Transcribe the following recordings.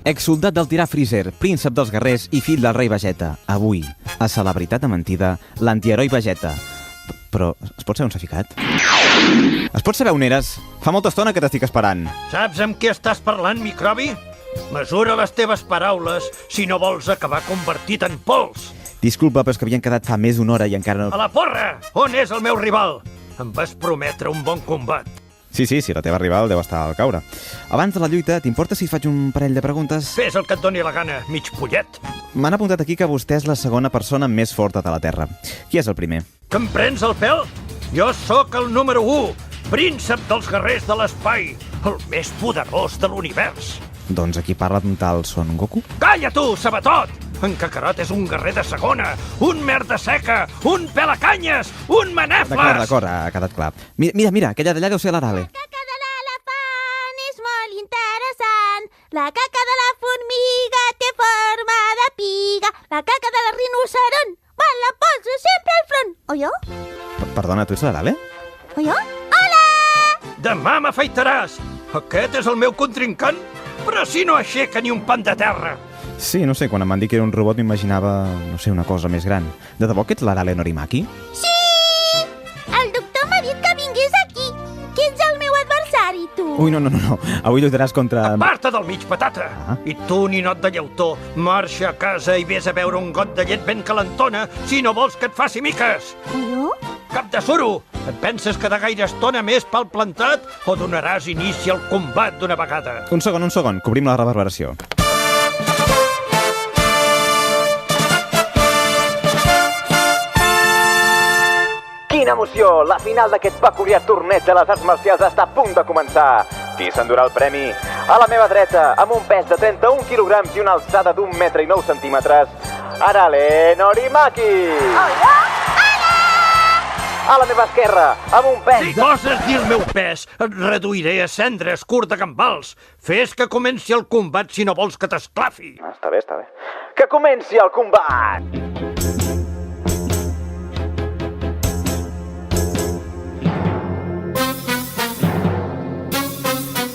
Exsoldat del tirà Freezer, príncep dels guerrers i fill del rei Vegeta. Avui, a Celebritat de Mentida, l'antiheroi Vegeta. Però es pot saber on s'ha ficat? Es pot saber on eres? Fa molta estona que t'estic esperant. Saps amb què estàs parlant, microbi? Mesura les teves paraules si no vols acabar convertit en pols. Disculpa, però és que havien quedat fa més d'una hora i encara no... A la porra! On és el meu rival? Em vas prometre un bon combat. Sí, la teva rival deu estar al caure. Abans de la lluita, t'importa si et faig un parell de preguntes? Fes el que et doni la gana, mig pollet. M'han apuntat aquí que vostè és la segona persona més forta de la Terra. Qui és el primer? Que em prens el pèl? Jo sóc el número 1, príncep dels guerrers de l'espai, el més poderós de l'univers. Doncs aquí parla d'un tal Son Goku? Calla tu, sabatot! En Kakarot és un guerrer de segona, un merda seca, un pelacanyes, un manefles! D'acord, ha quedat clar. Mira, aquella d'allà deu ser l'Arale. La caca de l'elefant és molt interessant. La caca de la formiga té forma de piga. La caca de la rinoceront me la poso sempre al front. O jo? Perdona, tu ets l'Arale? O jo? Hola! Demà m'afaitaràs! Aquest és el meu contrincant? Però si no aixeca ni un pan de terra! Sí, no sé, quan em van dir que era un robot m'imaginava, no sé, una cosa més gran. De debò que ets l'Arale Norimaki? Sí! El doctor m'ha dit que vingués aquí, que ets el meu adversari, tu. Ui, no. Avui lluitaràs contra... Aparta del mig, patata! Ah. I tu, ninot de llautó, marxa a casa i vés a beure un got de llet ben calentona si no vols que et faci miques! O jo? Cap de suro! Et penses quedar gaire estona més pel plantat o donaràs inici al combat d'una vegada? Un segon, cobrim la reverberació. Quina emoció! La final d'aquest peculiar torneig de les arts marcials està a punt de començar. Qui s'endurà el premi? A la meva dreta, amb un pes de 31 quilograms i una alçada d'1 metre i 9 centímetres, Arale Norimaki! Hola! A la meva esquerra, amb un pes Si goses dir el meu pes, et reduiré a cendres curt de gambals. Fes que comenci el combat si no vols que t'esclafi. Està bé. Que comenci el combat!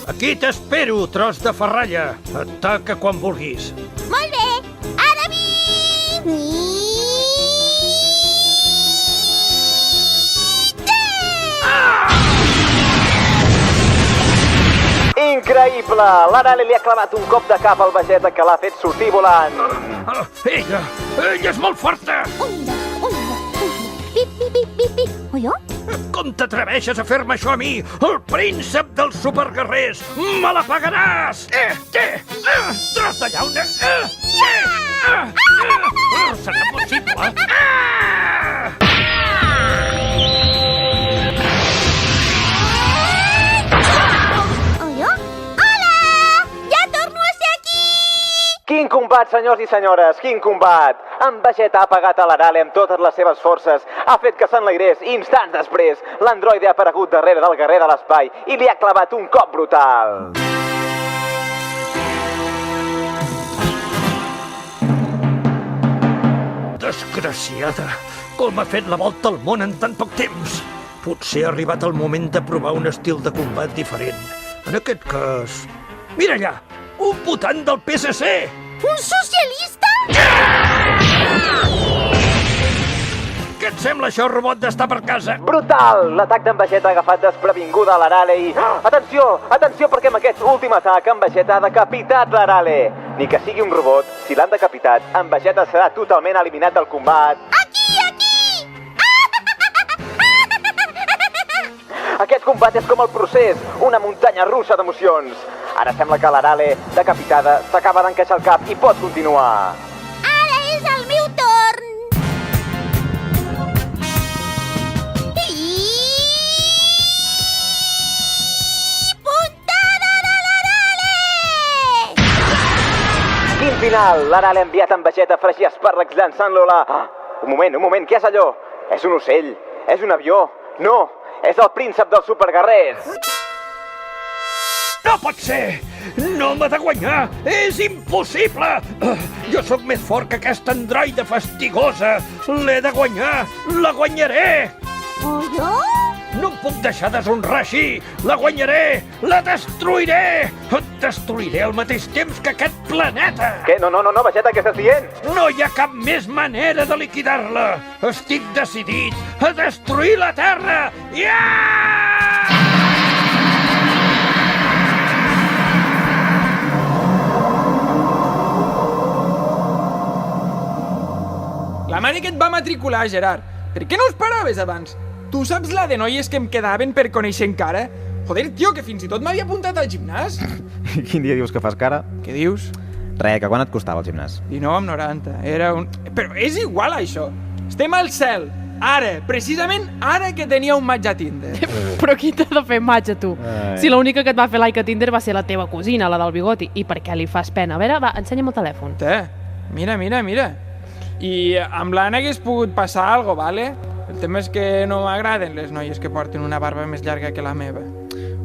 Aquí t'espero, tros de ferralla. Ataca quan vulguis. Molt bé! Ara vinc! Increïble! L'Arale li ha clavat un cop de cap al Vegeta que l'ha fet sortir volant. Ella és molt forta! Un, dos, pi. O jo? Com t'atreveixes a fer-me això a mi, el príncep dels superguerrers? Me la pagaràs! Tros de llauna! Serà possible? O jo? Hola! Ja torno a ser aquí! Quin combat, senyors i senyores, quin combat! En Vegeta ha pagat a l'Arale amb totes les seves forces, ha fet que s'enlairés i instants després l'androide ha aparegut darrere del guerrer de l'espai i li ha clavat un cop brutal. Desgraciada! Com ha fet la volta al món en tan poc temps! Potser ha arribat el moment de provar un estil de combat diferent. En aquest cas... Mira allà! Un votant del PSC! Un socialista? Què et sembla això, robot d'estar per casa? Brutal! L'atac d'en Vegeta ha agafat desprevinguda a l'Arale i... Atenció, perquè amb aquest últim atac en Vegeta ha decapitat l'Arale. Ni que sigui un robot, si l'han decapitat, en Vegeta serà totalment eliminat del combat. Aquí! Aquest combat és com el procés, una muntanya russa d'emocions. Ara sembla que l'Arale, decapitada, s'acaba d'encaixar el cap i pot continuar. Ara és el meu torn! Puntada de l'Arale! Quin final! L'Arale ha enviat en Vegeta a fregir espàrrecs llançant-lo a la... Un moment, què és allò? És un ocell? És un avió? No! És el príncep dels superguerrers! No pot ser! No m'ha de guanyar! És impossible! Jo sóc més fort que aquesta androide fastigosa! L'he de guanyar! La guanyaré! O jo? No em puc deixar deshonrar així! La guanyaré! La destruiré! Et destruiré al mateix temps que aquest planeta! Què? No, Vegeta, què estàs dient? No hi ha cap més manera de liquidar-la! Estic decidit a destruir la Terra! La mare que et va matricular, Gerard. Per què no us paraves abans? Tu saps la de noies que em quedaven per conèixer encara? Joder, tio, que fins i tot m'havia apuntat al gimnàs. Quin dia dius que fas cara? Què dius? Re, que quan et costava el gimnàs? 19,90. Era un... Però és igual, això. Estem al cel. Ara, precisament ara que tenia un match a Tinder. Però qui t'ha de fer match a tu? Ai. Si l'única que et va fer like a Tinder va ser la teva cosina, la del bigoti. I per què li fas pena? A veure, va, ensenya'm el telèfon. Mira. I amb l'Anna hagués pogut passar alguna cosa, vale? El tema és que no m'agraden les noies que porten una barba més llarga que la meva.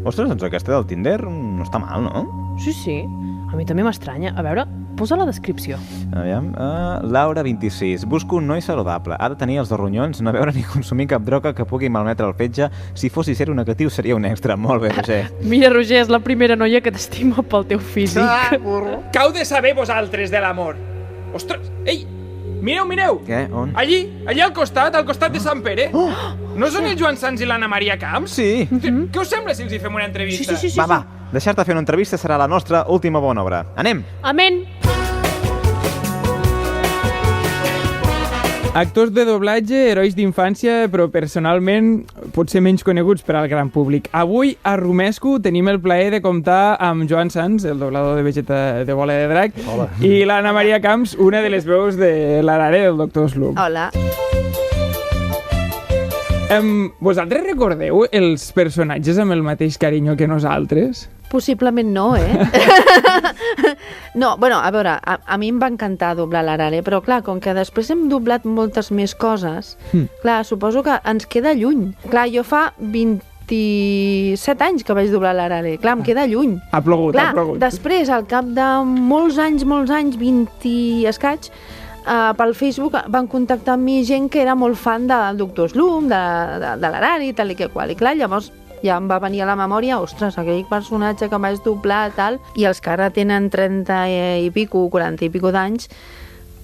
Ostres, doncs aquesta del Tinder no està mal, no? Sí. A mi també m'estranya. A veure, posa la descripció. Aviam, Laura, 26. Busco un noi saludable. Ha de tenir els dos ronyons, no beure ni consumir cap droga que pugui malmetre el fetge. Si fossi ser un negatiu seria un extra. Molt bé, Roger. Mira, Roger, és la primera noia que t'estima pel teu físic. Què heu de saber vosaltres de l'amor? Ostres, ei, mireu! Què? On? Allí al costat de Sant Pere. No són el Joan Sans i l'Anna Maria Camps? Sí. Què us sembla si els hi fem una entrevista? Sí. Va, deixar-te fer una entrevista serà la nostra última bona obra. Anem! Amén! Actors de doblatge, herois d'infància, però personalment potser menys coneguts per al gran públic. Avui a Romesco tenim el plaer de comptar amb Joan Sans, el doblador de Vegeta de Bola de Drac, i l'Anna Maria Camps, una de les veus de l'Arare del Dr. Slump. Hola. Vosaltres recordeu els personatges amb el mateix carinyo que nosaltres? Possiblement no, No, bueno, a veure, a mi em va encantar doblar l'Arare, però clar, com que després hem doblat moltes més coses, clar, suposo que ens queda lluny. Clar, jo fa 27 anys que vaig doblar l'Arare, clar, em queda lluny. Ha plogut. Després, al cap de molts anys, 20 i escaig, pel Facebook van contactar amb mi gent que era molt fan del Dr. Slump, de l'Arare i tal i que qual. I clar, llavors ja em va venir a la memòria, ostres, aquell personatge que vaig doblar, tal, i els que ara tenen 30 i pico, 40 i pico d'anys,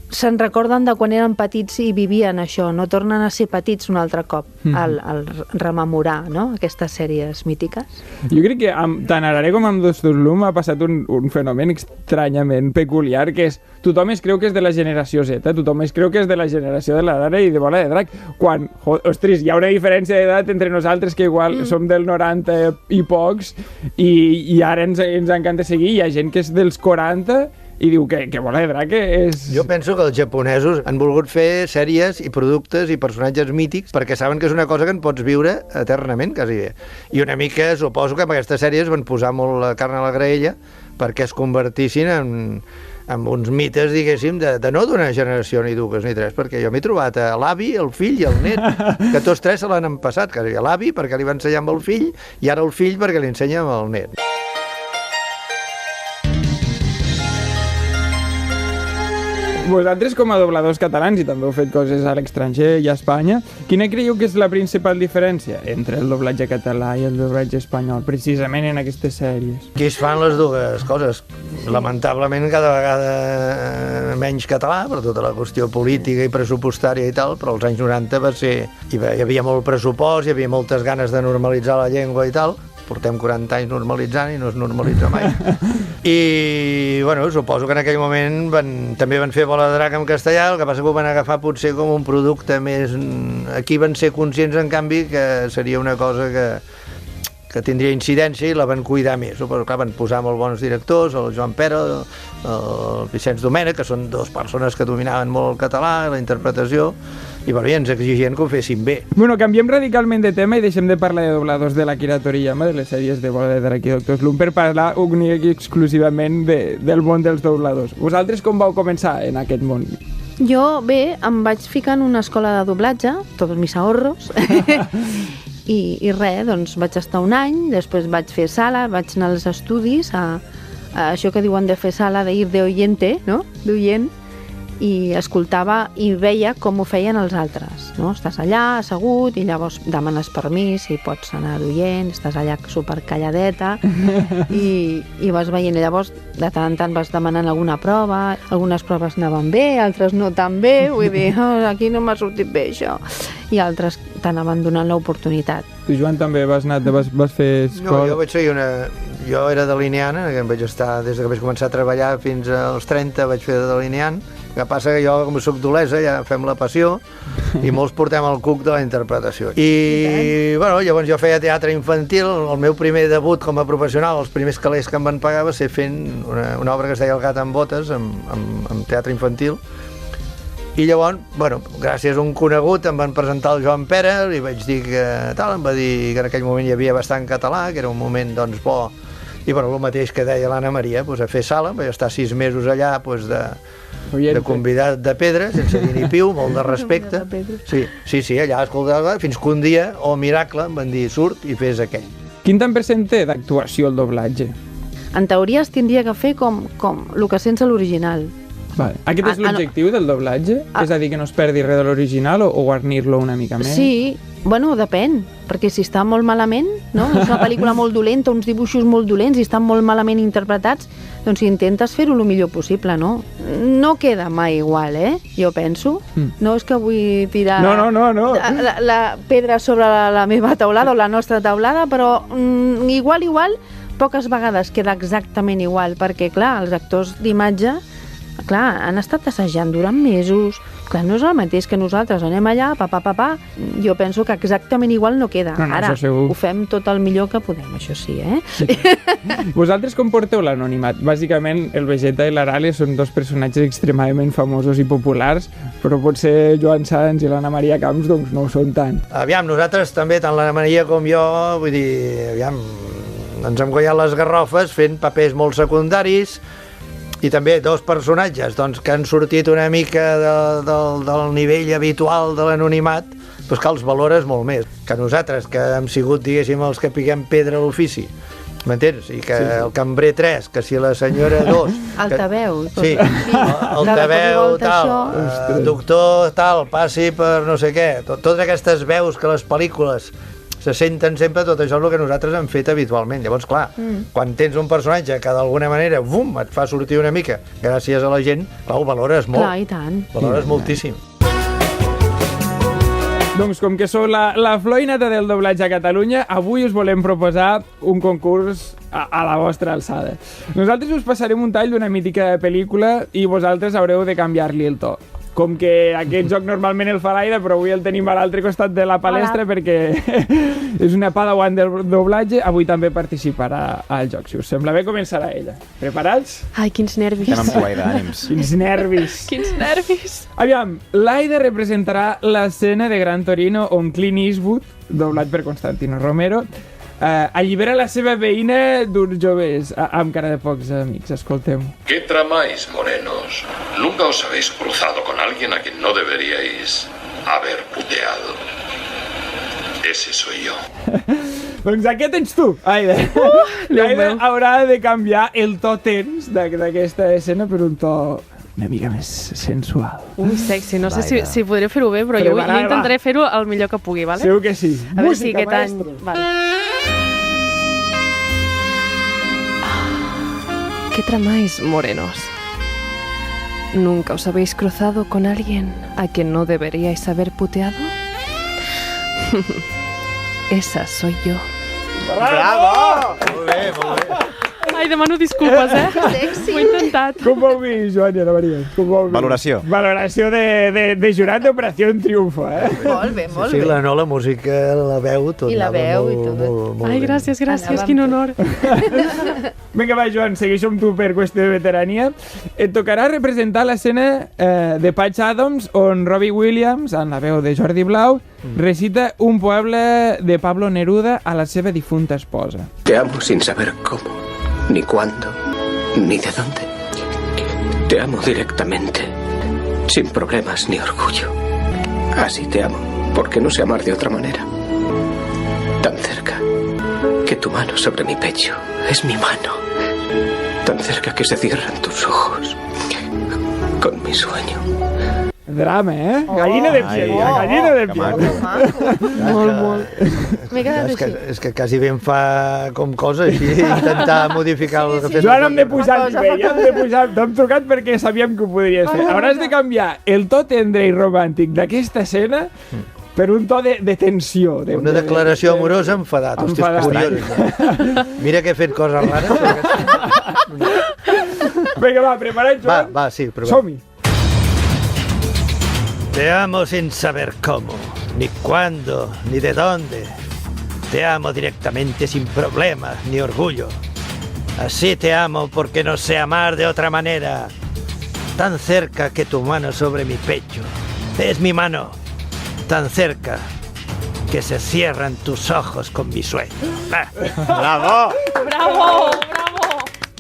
se'n recorden de quan eren petits i vivien això, no tornen a ser petits un altre cop, al rememorar, no?, aquestes sèries mítiques. Jo crec que tant Arare com amb Dr. Slump ha passat un fenomen estranyament peculiar, que és tothom es creu que és de la generació Z, tothom es creu que és de la generació de l'Arare i de Bola de Drac, quan, ostres, hi ha una diferència d'edat entre nosaltres que igual som del 90 i pocs i ara ens encanta seguir, hi ha gent que és dels 40 i diu que Bola de Drac és... Jo penso que els japonesos han volgut fer sèries i productes i personatges mítics perquè saben que és una cosa que en pots viure eternament, quasi bé. I una mica suposo que amb aquestes sèries van posar molt la carn a la graella perquè es convertissin en uns mites, diguéssim, de no d'una generació ni dues ni tres, perquè jo m'he trobat l'avi, el fill i el net, que tots tres se l'han empassat, quasi. L'avi perquè li va ensenyar amb el fill i ara el fill perquè li ensenya amb el net. Vosaltres, com a dobladors catalans, i també heu fet coses a l'estranger i a Espanya, quina creieu que és la principal diferència entre el doblatge català i el doblatge espanyol, precisament en aquestes sèries? Aquí es fan les dues coses. Lamentablement, cada vegada menys català, per tota la qüestió política i pressupostària i tal, però als anys 90 va ser... Hi havia molt pressupost, hi havia moltes ganes de normalitzar la llengua i tal. Portem 40 anys normalitzant i no es normalitza mai. I, bueno, suposo que en aquell moment també van fer Bola de Drac en castellà, el que passa que ho van agafar potser com un producte més... Aquí van ser conscients, en canvi, que seria una cosa que tindria incidència i la van cuidar més. Suposo que van posar molt bons directors, el Joan Pera, el Vicenç Domènech, que són dues persones que dominaven molt el català, la interpretació, i ens exigien que ho fessin bé. Bueno, canviem radicalment de tema i deixem de parlar de dobladors de l'Akira Toriyama, de les sèries de Bola de Drac i Dr. Slump, per parlar únic i exclusivament del món dels dobladors. Vosaltres com vau començar en aquest món? Jo, bé, em vaig ficar en una escola de doblatge, tots mis ahorros, i res, doncs vaig estar un any, després vaig fer sala, vaig anar als estudis, a això que diuen de fer sala, de ir de oyente, no?, d'oient, i escoltava i veia com ho feien els altres, no? Estàs allà assegut i llavors demanes permís i pots anar d'oient, estàs allà supercalladeta i vas veient, i llavors de tant en tant vas demanant alguna prova, algunes proves anaven bé, altres no tan bé, vull dir, aquí no m'ha sortit bé això, i altres t'anaven donant l'oportunitat. Tu, Joan, també vas fer escola? No, jo vaig fer Jo era delineant, que em vaig estar des que vaig començar a treballar fins als 30, vaig fer de delineant. El que passa que jo, com soc d'Olesa, ja fem la passió i molts portem el cuc de la interpretació. I bueno, llavors jo feia teatre infantil, el meu primer debut com a professional, els primers calés que em van pagar va ser fent una obra que es deia El gat amb botes, amb teatre infantil. I llavors, bueno, gràcies a un conegut em van presentar el Joan Pera, li vaig dir que tal, em va dir que en aquell moment hi havia bastant català, que era un moment doncs bo, i bueno, el mateix que deia l'Anna Maria, doncs, a fer sala, vaig estar 6 mesos allà doncs, de convidat de pedra, sense dir ni piu, molt de respecte. Sí, allà escoltava, fins que un dia, miracle, em van dir, surt i fes aquell. Quin tant percent té d'actuació el doblatge? En teoria es tindria que fer com el que sents a l'original. Vale. Aquest és l'objectiu del doblatge? És a dir, que no es perdi res de l'original o guarnir-lo una mica més? Sí, bueno, depèn, perquè si està molt malament, no? És una pel·lícula molt dolenta, uns dibuixos molt dolents i estan molt malament interpretats, doncs intentes fer-ho el millor possible, no? No queda mai igual, jo penso. No és que vull tirar no. La pedra sobre la meva taulada o la nostra taulada, però igual, poques vegades queda exactament igual, perquè, clar, els actors d'imatge han estat assajant durant mesos. Clar, no és el mateix que nosaltres anem allà, pa. Jo penso que exactament igual no queda. Ara, ho fem tot el millor que podem, això sí, Vosaltres com porteu l'anonimat? Bàsicament, el Vegeta i l'Arale són dos personatges extremadament famosos i populars, però potser Joan Sans i l'Anna Maria Camps doncs no ho són tant. Aviam, nosaltres també, tant l'Anna Maria com jo, vull dir, aviam, ens hem guanyat les garrofes fent papers molt secundaris, i també dos personatges doncs, que han sortit una mica del nivell habitual de l'anonimat, doncs que els valores molt més. Que nosaltres, que hem sigut, diguéssim, els que piquem pedra a l'ofici, m'entens? I que el cambrer 3, que si la senyora 2... Altaveu. Sí, altaveu, tal, doctor, tal, passi per no sé què. Totes aquestes veus que les pel·lícules se senten sempre, tot això és el que nosaltres hem fet habitualment. Llavors, clar, quan tens un personatge que d'alguna manera, et fa sortir una mica gràcies a la gent, clar, ho valores molt. Clar, i tant. Valores moltíssim. Doncs com que sou la flor i nata del doblatge a Catalunya, avui us volem proposar un concurs a la vostra alçada. Nosaltres us passarem un tall d'una mítica pel·lícula i vosaltres haureu de canviar-li el to. Com que aquest joc normalment el fa l'Aida, però avui el tenim a l'altre costat de la palestra perquè és una padawan del doblatge, avui també participarà al joc. Si us sembla bé, començarà ella. Preparats? Ai, quins nervis. Estem amb tu, Aida, ànims. Quins nervis. Quins nervis. Aviam, l'Aida representarà l'escena de Gran Torino on Clint Eastwood, doblat per Constantino Romero, allibera la seva veïna d'uns joves amb cara de pocs amics. Escoltem. ¿Qué tramáis, morenos? ¿Nunca os habéis cruzado con alguien a quien no deberíais haber puteado? Ese soy yo. Doncs aquest ets tu, Aida. L'Aida haurà de canviar el to tens d'aquesta escena per un to una mica més sensual. Sexy. No sé si podré fer-ho bé, però jo intentaré fer-ho el millor que pugui, ¿vale? Segur que sí. A veure si aquest any... Vale. ¿Qué tramáis, morenos? ¿Nunca os habéis cruzado con alguien a quien no deberíais haber puteado? Esa soy yo. Bravo! Molt bé, molt bé. Ai, demano disculpes, Sexy. Ho he intentat. Com vau dir, Joan i Ana Maria? Valoració. Valoració de jurat d'Operació Triunfo, Molt bé, molt bé. Sí, la música, la veu, tot. I la veu i tot. Molt Ai, gràcies, quin honor. Vinga, va, Joan, segueixo amb tu per qüestió de veterania. Et tocarà representar l'escena de Patch Adams on Robbie Williams, en la veu de Jordi Blau, recita un poema de Pablo Neruda a la seva difunta esposa. Te amo sin saber cómo, ni cuándo, ni de dónde. Te amo directamente, sin problemas ni orgullo. Así te amo, porque no sé amar de otra manera. Tan cerca que tu mano sobre mi pecho es mi mano. Tan cerca que se cierran tus ojos. con mi sueño. Drama, eh? Gallina de piel, gallina de piel. Molt. M'he quedat així. És que quasi bé em fa com cosa així, intentar modificar el que fes. Jo ara hem de posar nivell, t'hem trucat perquè sabíem que ho podries fer. Hauràs de canviar el to tendre i romàntic d'aquesta escena per un to de tensió. Una declaració amorosa enfadat. Hosti, és curiós. Mira que he fet coses rares. Vinga, va, preparat, Joan? Va, sí, preparat. Som-hi. Te amo sin saber cómo, ni cuándo, ni de dónde. Te amo directamente sin problemas ni orgullo. Así te amo porque no sé amar de otra manera. Tan cerca que tu mano sobre mi pecho. Es mi mano. Tan cerca que se cierran tus ojos con mi sueño. Bravo! Bravo!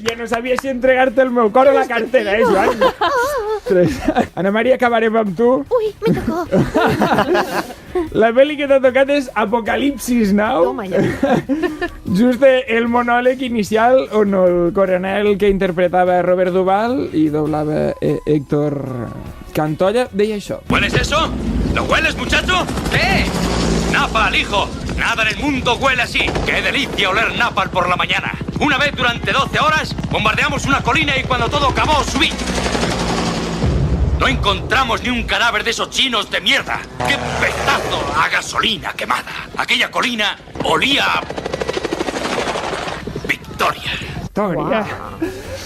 Ja no sabia si entregar-te el meu cor o la cartera, Joan? Ana Maria, acabarem amb tu. Uy, me tocó. La pel·li que t'ha tocat és Apocalipsis Now. Toma, ja. Just el monòleg inicial on el coronel que interpretava Robert Duvall i doblava Héctor Cantoya deia això. ¿Hueles eso? ¿Lo hueles, muchacho? ¿Qué? Napal, hijo. Nada en el mundo huele así. ¡Qué delicia oler napal por la mañana! Una vez durante 12 horas bombardeamos una colina y cuando todo acabó subí. No encontramos ni un cadáver de esos chinos de mierda. ¡Qué pedazo a gasolina quemada! Aquella colina olía a... Victoria. Victòria.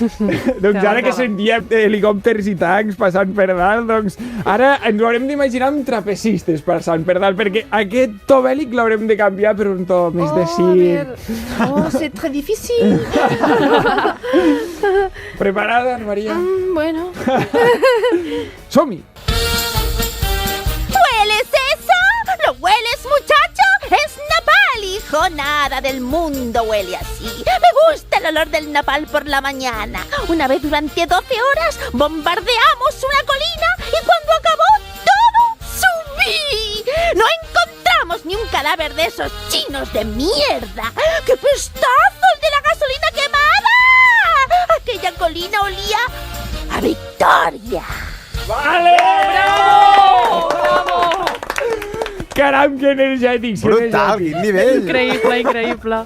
Doncs ara que sentíem helicòpters i tancs passant per dalt, doncs ara ens ho haurem d'imaginar amb trapecistes passant per dalt, perquè aquest to bèl·lic l'haurem de canviar per un to més de circ. Oh, c'est très difficile. Preparada, Ana Maria? Bueno. Som-hi! ¿Hueles eso? ¿Lo hueles, muchacho? Es napal, hijo. Nada del mundo huele así. Me gusta el olor del napal por la mañana. Una vez durante 12 horas bombardeamos una colina y cuando acabó todo subí. No encontramos ni un cadáver de esos chinos de mierda. ¡Qué pestazo el de la gasolina quemada! Aquella colina olía a Victoria. Vale! Bravo! Bravo! Caram, que energètics! Brutal, quin nivell! Increïble.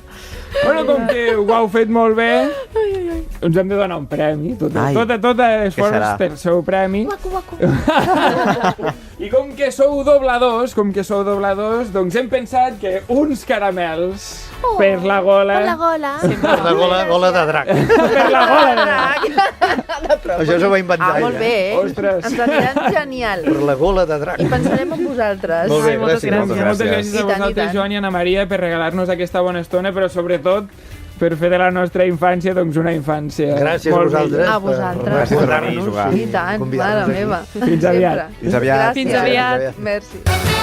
Bueno, com que ho heu fet molt bé, ens hem de donar un premi. Tot esforç té el seu premi. I com que sou dobladors, doncs hem pensat que uns caramels per la gola... Per la gola. Per la gola de drac. Per la gola de drac. Això s'ho va inventar ella. Molt bé, Ostres. ens aniran genial. Per la gola de drac. I pensarem en vosaltres. Molt bé, moltes gràcies. Moltes gràcies a vosaltres, Joan i Ana Maria, per regalar-nos aquesta bona estona, però sobretot per fer de la nostra infància doncs una infància Gràcies a molt vosaltres. millor. A vosaltres. Gràcies per venir a jugar. I tant, mare meva. Fins aviat. Sempre. Fins aviat. Gràcies. Fins aviat. Merci.